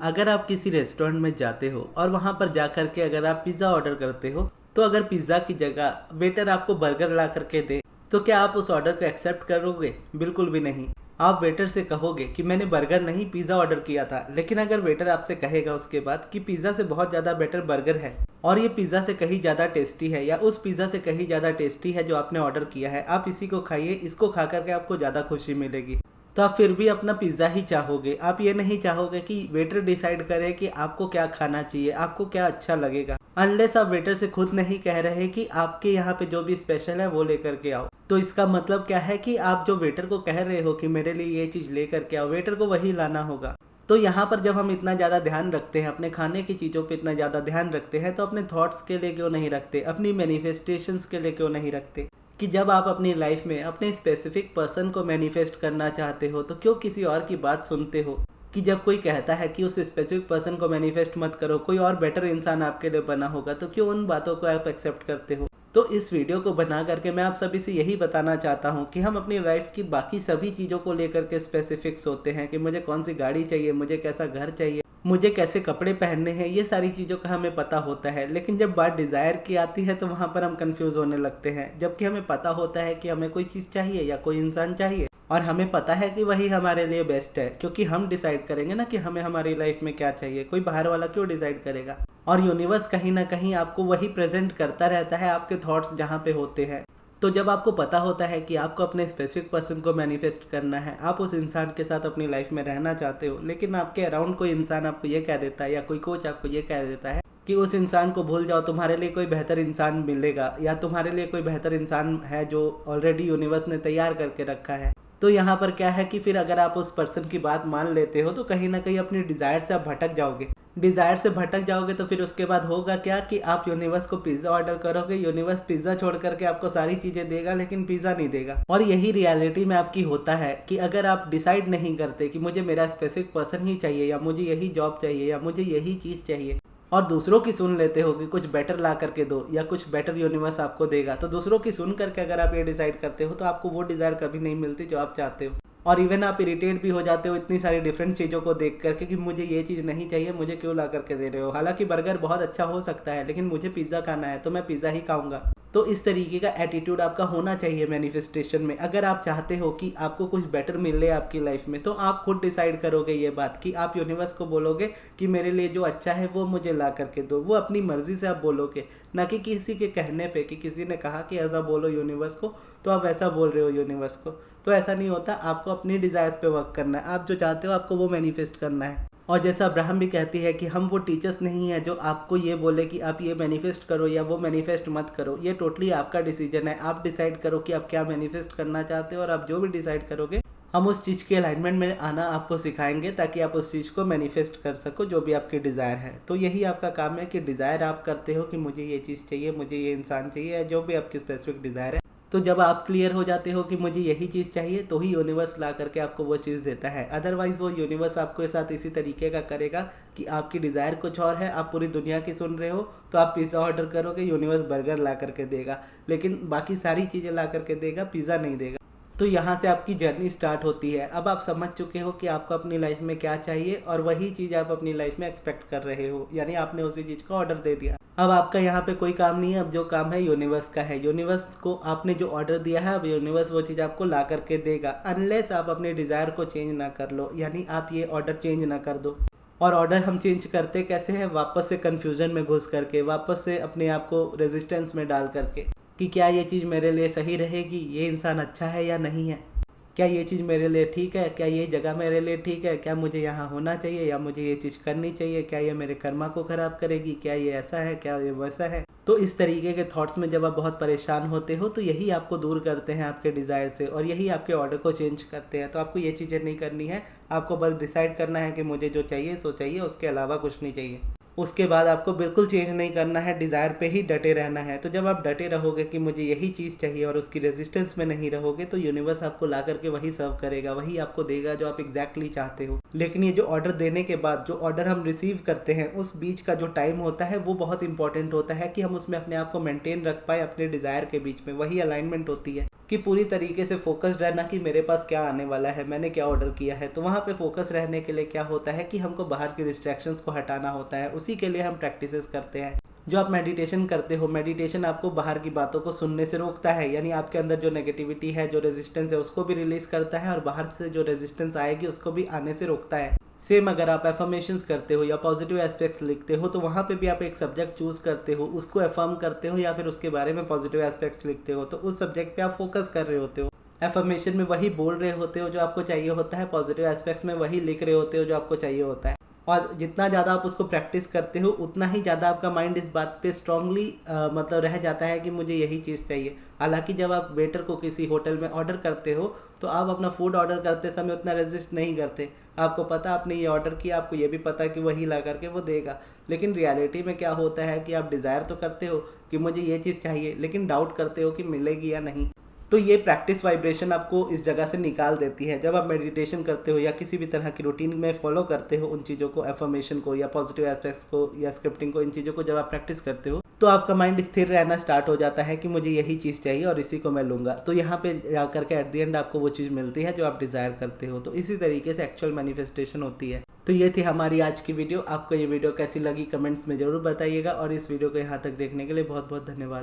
अगर आप किसी रेस्टोरेंट में जाते हो और वहाँ पर जाकर के अगर आप पिज़्ज़ा ऑर्डर करते हो, तो अगर पिज़्ज़ा की जगह वेटर आपको बर्गर ला करके दे, तो क्या आप उस ऑर्डर को एक्सेप्ट करोगे? बिल्कुल भी नहीं। आप वेटर से कहोगे कि मैंने बर्गर नहीं पिज़्ज़ा ऑर्डर किया था। लेकिन अगर वेटर आपसे कहेगा उसके बाद कि पिज़्ज़ा से बहुत ज़्यादा बेटर बर्गर है और ये पिज़्ज़ा से कहीं ज़्यादा टेस्टी है, या उस पिज़्ज़ा से कहीं ज़्यादा टेस्टी है जो आपने ऑर्डर किया है, आप इसी को खाइए, इसको खा करके आपको ज़्यादा खुशी मिलेगी, तो आप फिर भी अपना पिज़्ज़ा ही चाहोगे। आप ये नहीं चाहोगे कि वेटर डिसाइड करे कि आपको क्या खाना चाहिए, आपको क्या अच्छा लगेगा, अनलेस आप वेटर से खुद नहीं कह रहे कि आपके यहाँ पे जो भी स्पेशल है वो लेकर के आओ। तो इसका मतलब क्या है कि आप जो वेटर को कह रहे हो कि मेरे लिए ये चीज़ ले करके आओ, वेटर को वही लाना होगा। तो यहाँ पर जब हम इतना ज़्यादा ध्यान रखते हैं, अपने खाने की चीज़ों पे इतना ज़्यादा ध्यान रखते हैं, तो अपने थॉट्स के लिए क्यों नहीं रखते, अपनी मैनिफेस्टेशंस के लिए क्यों नहीं रखते? कि जब आप अपनी लाइफ में अपने स्पेसिफिक पर्सन को मैनिफेस्ट करना चाहते हो, तो क्यों किसी और की बात सुनते हो? कि जब कोई कहता है कि उस स्पेसिफिक पर्सन को मैनिफेस्ट मत करो, कोई और बेटर इंसान आपके लिए बना होगा, तो क्यों उन बातों को आप एक्सेप्ट करते हो? तो इस वीडियो को बना करके मैं आप सभी से यही बताना चाहता हूँ कि हम अपनी लाइफ की बाकी सभी चीज़ों को लेकर के स्पेसिफिक्स होते हैं कि मुझे कौन सी गाड़ी चाहिए, मुझे कैसा घर चाहिए, मुझे कैसे कपड़े पहनने हैं, ये सारी चीज़ों का हमें पता होता है। लेकिन जब बात डिज़ायर की आती है तो वहाँ पर हम कंफ्यूज होने लगते हैं, जबकि हमें पता होता है कि हमें कोई चीज़ चाहिए या कोई इंसान चाहिए, और हमें पता है कि वही हमारे लिए बेस्ट है, क्योंकि हम डिसाइड करेंगे ना कि हमें हमारी लाइफ में क्या चाहिए। कोई बाहर वाला क्यों डिसाइड करेगा? और यूनिवर्स कहीं ना कहीं आपको वही प्रेजेंट करता रहता है, आपके थॉट्स जहाँ पे होते हैं। तो जब आपको पता होता है कि आपको अपने स्पेसिफिक पर्सन को मैनिफेस्ट करना है, आप उस इंसान के साथ अपनी लाइफ में रहना चाहते हो, लेकिन आपके अराउंड कोई इंसान आपको ये कह देता है, या कोई कोच आपको ये कह देता है कि उस इंसान को भूल जाओ, तुम्हारे लिए कोई बेहतर इंसान मिलेगा, या तुम्हारे लिए कोई बेहतर इंसान है जो ऑलरेडी यूनिवर्स ने तैयार करके रखा है। तो यहाँ पर क्या है कि फिर अगर आप उस पर्सन की बात मान लेते हो, तो कहीं ना कहीं अपनी डिज़ायर से आप भटक जाओगे। डिज़ायर से भटक जाओगे तो फिर उसके बाद होगा क्या कि आप यूनिवर्स को पिज़्ज़ा ऑर्डर करोगे, यूनिवर्स पिज़्ज़ा छोड़ करके आपको सारी चीज़ें देगा लेकिन पिज़्ज़ा नहीं देगा। और यही रियलिटी में आपकी होता है कि अगर आप डिसाइड नहीं करते कि मुझे मेरा स्पेसिफिक पर्सन ही चाहिए, या मुझे यही जॉब चाहिए, या मुझे यही चीज़ चाहिए, और दूसरों की सुन लेते हो कि कुछ बेटर ला करके दो या कुछ बेटर यूनिवर्स आपको देगा, तो दूसरों की सुन करके अगर आप ये डिसाइड करते हो तो आपको वो डिज़ायर कभी नहीं मिलती जो आप चाहते हो। और इवन आप इरिटेट भी हो जाते हो इतनी सारी डिफरेंट चीज़ों को देख करके कि मुझे ये चीज़ नहीं चाहिए, मुझे क्यों ला करके दे रहे हो। हालांकि बर्गर बहुत अच्छा हो सकता है, लेकिन मुझे पिज़्ज़ा खाना है तो मैं पिज़्ज़ा ही खाऊंगा। तो इस तरीके का एटीट्यूड आपका होना चाहिए मैनिफेस्टेशन में। अगर आप चाहते हो कि आपको कुछ बेटर मिले आपकी लाइफ में, तो आप खुद डिसाइड करोगे ये बात कि आप यूनिवर्स को बोलोगे कि मेरे लिए जो अच्छा है वो मुझे ला करके दो। वो अपनी मर्जी से आप बोलोगे, ना कि किसी के कहने पे कि किसी ने कहा कि ऐसा बोलो यूनिवर्स को तो आप वैसा बोल रहे हो यूनिवर्स को। तो ऐसा नहीं होता, आपको अपनी डिज़ायर्स पे वर्क करना है। आप जो चाहते हो आपको वो मैनिफेस्ट करना है। और जैसा अब्राहम भी कहती है कि हम वो टीचर्स नहीं है जो आपको ये बोले कि आप ये मैनिफेस्ट करो या वो मैनिफेस्ट मत करो। ये टोटली आपका डिसीजन है। आप डिसाइड करो कि आप क्या मैनिफेस्ट करना चाहते हो, और आप जो भी डिसाइड करोगे हम उस चीज़ के अलाइनमेंट में आना आपको सिखाएंगे, ताकि आप उस चीज़ को मैनिफेस्ट कर सको जो भी आपकी डिज़ायर है। तो यही आपका काम है कि डिज़ायर आप करते हो कि मुझे ये चीज़ चाहिए, मुझे ये इंसान चाहिए, या जो भी आपकी स्पेसिफिक डिज़ायर है। तो जब आप क्लियर हो जाते हो कि मुझे यही चीज़ चाहिए, तो ही यूनिवर्स ला करके आपको वो चीज़ देता है। अदरवाइज़ वो यूनिवर्स आपके साथ इसी तरीके का करेगा कि आपकी डिज़ायर कुछ और है, आप पूरी दुनिया की सुन रहे हो, तो आप पिज़्ज़ा ऑर्डर करोगे, यूनिवर्स बर्गर ला करके देगा, लेकिन बाकी सारी चीज़ें ला करके देगा, पिज़्ज़ा नहीं देगा। तो यहाँ से आपकी जर्नी स्टार्ट होती है। अब आप समझ चुके हो कि आपको अपनी लाइफ में क्या चाहिए, और वही चीज़ आप अपनी लाइफ में एक्सपेक्ट कर रहे हो, यानी आपने उसी चीज़ का ऑर्डर दे दिया। अब आपका यहाँ पे कोई काम नहीं है, अब जो काम है यूनिवर्स का है। यूनिवर्स को आपने जो ऑर्डर दिया है, अब यूनिवर्स वो चीज़ आपको ला करके देगा, अनलेस आप अपने डिज़ायर को चेंज ना कर लो, यानी आप ये ऑर्डर चेंज ना कर दो। और ऑर्डर हम चेंज करते कैसे हैं? वापस से कन्फ्यूजन में घुस करके, वापस से अपने आप को रेजिस्टेंस में डाल करके कि क्या ये चीज़ मेरे लिए सही रहेगी, ये इंसान अच्छा है या नहीं है, क्या ये चीज़ मेरे लिए ठीक है, क्या ये जगह मेरे लिए ठीक है, क्या मुझे यहाँ होना चाहिए या मुझे ये चीज़ करनी चाहिए, क्या ये मेरे कर्मा को ख़राब करेगी, क्या ये ऐसा है, क्या ये वैसा है। तो इस तरीके के थॉट्स में जब आप बहुत परेशान होते हो, तो यही आपको दूर करते हैं आपके डिज़ायर से, और यही आपके ऑर्डर को चेंज करते हैं। तो आपको ये चीज़ें नहीं करनी है, आपको बस डिसाइड करना है कि मुझे जो चाहिए सो चाहिए, उसके अलावा कुछ नहीं चाहिए। उसके बाद आपको बिल्कुल चेंज नहीं करना है, डिज़ायर पे ही डटे रहना है। तो जब आप डटे रहोगे कि मुझे यही चीज़ चाहिए और उसकी रेजिस्टेंस में नहीं रहोगे, तो यूनिवर्स आपको ला करके वही सर्व करेगा, वही आपको देगा जो आप एग्जैक्टली चाहते हो। लेकिन ये जो ऑर्डर देने के बाद जो ऑर्डर हम रिसीव करते हैं उस बीच का जो टाइम होता है वो बहुत इंपॉर्टेंट होता है कि हम उसमें अपने आप को मेंटेन रख पाए अपने डिज़ायर के बीच में। वही अलाइनमेंट होती है कि पूरी तरीके से फोकस्ड रहना कि मेरे पास क्या आने वाला है, मैंने क्या ऑर्डर किया है। तो वहाँ पे फोकस रहने के लिए क्या होता है कि हमको बाहर की डिस्ट्रैक्शंस को हटाना होता है। उसी के लिए हम प्रैक्टिसेस करते हैं। जो आप मेडिटेशन करते हो, मेडिटेशन आपको बाहर की बातों को सुनने से रोकता है, यानी आपके अंदर जो नेगेटिविटी है, जो रेजिस्टेंस है, उसको भी रिलीज करता है और बाहर से जो रेजिस्टेंस आएगी उसको भी आने से रोकता है। सेम अगर आप एफर्मेशंस करते हो या पॉजिटिव एस्पेक्ट्स लिखते हो तो वहाँ पे भी आप एक सब्जेक्ट चूज करते हो, उसको एफर्म करते हो या फिर उसके बारे में पॉजिटिव एस्पेक्ट्स लिखते हो, तो उस सब्जेक्ट पे आप फोकस कर रहे होते हो। एफर्मेशन में वही बोल रहे होते हो जो आपको चाहिए होता है, पॉजिटिव एस्पेक्ट्स में वही लिख रहे होते हो जो आपको चाहिए होता है। और जितना ज़्यादा आप उसको प्रैक्टिस करते हो उतना ही ज़्यादा आपका माइंड इस बात पे स्ट्रांगली मतलब रह जाता है कि मुझे यही चीज़ चाहिए। हालांकि जब आप वेटर को किसी होटल में ऑर्डर करते हो तो आप अपना फूड ऑर्डर करते समय उतना रेजिस्ट नहीं करते। आपको पता आपने ये ऑर्डर किया, आपको ये भी पता कि वही ला करके वो देगा। लेकिन रियलिटी में क्या होता है कि आप डिज़ायर तो करते हो कि मुझे ये चीज़ चाहिए, लेकिन डाउट करते हो कि मिलेगी या नहीं। तो ये प्रैक्टिस वाइब्रेशन आपको इस जगह से निकाल देती है। जब आप मेडिटेशन करते हो या किसी भी तरह की रूटीन में फॉलो करते हो उन चीज़ों को, एफर्मेशन को या पॉजिटिव एस्पेक्ट्स को या स्क्रिप्टिंग को, इन चीज़ों को जब आप प्रैक्टिस करते हो तो आपका माइंड स्थिर रहना स्टार्ट हो जाता है कि मुझे यही चीज़ चाहिए और इसी को मैं लूँगा। तो यहाँ पे जा करके एट द एंड आपको वो चीज़ मिलती है जो आप डिज़ायर करते हो। तो इसी तरीके से एक्चुअल मैनिफेस्टेशन होती है। तो ये थी हमारी आज की वीडियो। आपको ये वीडियो कैसी लगी कमेंट्स में ज़रूर बताइएगा और इस वीडियो को यहाँ तक देखने के लिए बहुत बहुत धन्यवाद।